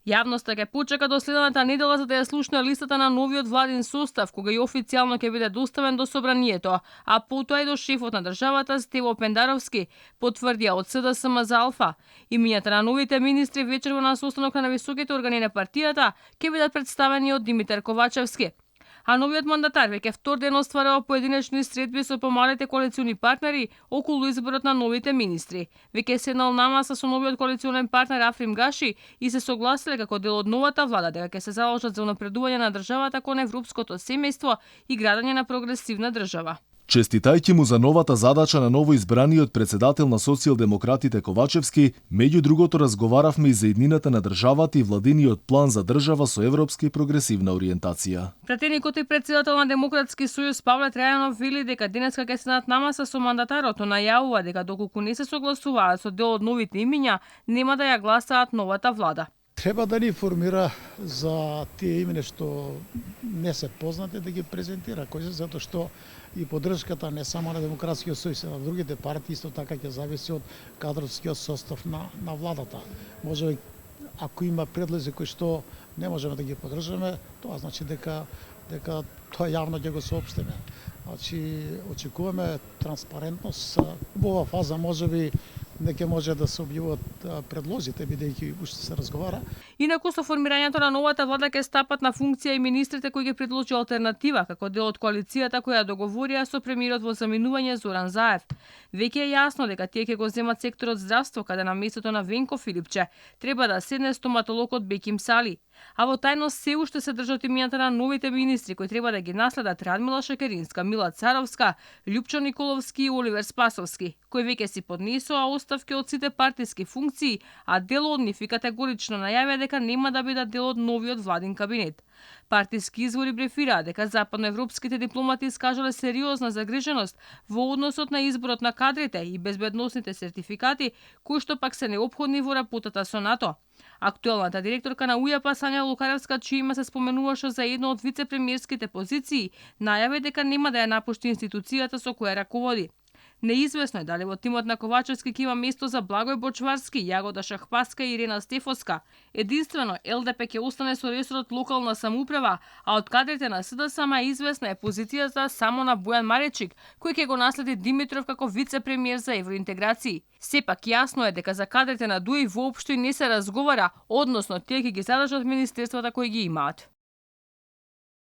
Јавноста ќе почека до следната недела за да ја слушне листата на новиот владин состав, кога и официјално ќе биде доставен до собранието, а потоа и до шефот на државата Стево Пендаровски, потврдија од СДСМ за Алфа. Имињата на новите министри вечерва на состанок на високите органи на партијата ќе бидат представени од Димитар Ковачевски. А новиот мандатар веќе втор ден остварува поединечни средби со помалите коалициони партнери околу изборот на новите министри. Веќе седнал на маса со новиот коалиционен партнер Африм Гаши и се согласиле како дел од новата влада дека ќе се заложат за унапредување на државата кон европското семејство и градење на прогресивна држава. Честитајќи му за новата задача на новоизбраниот председател на социјалдемократите Ковачевски, меѓу другото разговаравме и за иднината на државата и владиниот план за држава со европска и прогресивна ориентација. Пратеникот и председател на Демократски сојуз Павле Трајанов вели дека денеска ќе седнат на маса со мандатарот, но најавува дека доколку не се согласуваат со дел од новите имиња, нема да ја гласаат новата влада. Треба да ни информира за тие имена што не се познати, да ги презентира, кои се, затоа што и поддршката не само на Демократскиот сојуз, а на другите партии исто така ќе зависи од кадровскиот состав на владата. Може ако има предлози кои што не можеме да ги поддржаме, тоа значи дека тоа јавно ќе го соопштиме. Значи очекуваме транспарентност. Во оваа фаза можеби не ќе може да се објават предлозите, бидејќи уште се разговара. Инаку со формирањето на новата влада ќе стапат на функција и министрите кои ги предложи алтернатива како дел од коалицијата која договорија со премиерот во заминување Зоран Заев. Веќе е јасно дека тие ќе го земат секторот здравство, каде на местото на Венко Филипче треба да седне стоматологот Беким Сали. А во тајност се уште се држат имињата на новите министри кои треба да ги наследат Радмила Шекеринска, Мила Царовска, Лјупчо Николовски и Оливер Спасовски, кои веќе си поднесоа оставки од сите партиски функции, а дел од нив и категорично најавија дека нема да бидат дел од новиот владин кабинет. Партиски извори брефираа дека западноевропските дипломати искажале сериозна загриженост во односот на изборот на кадрите и безбедносните сертификати, кои што пак се неопходни во работата со НАТО. Актуелната директорка на УЈАП Сања Лукаревска, чие име се споменуваше за едно од вице-премиерските позиции, најави дека нема да ја напушти институцијата со која раководи. Неизвестно е дали во тимот на Ковачевски ќе има место за Благој Бочварски, Јагода Шахпаска и Ирена Стефоска. Единствено, ЛДП ќе остане со ресорот локална самоуправа, а од кадрите на СДСМ известна е позицијата само на Бојан Маречик, кој ќе го наследи Димитров како вице-премиер за евроинтеграции. Сепак јасно е дека за кадрите на ДУИ воопшто и не се разговара, односно тие ќе ги задржат министерствата кои ги имаат.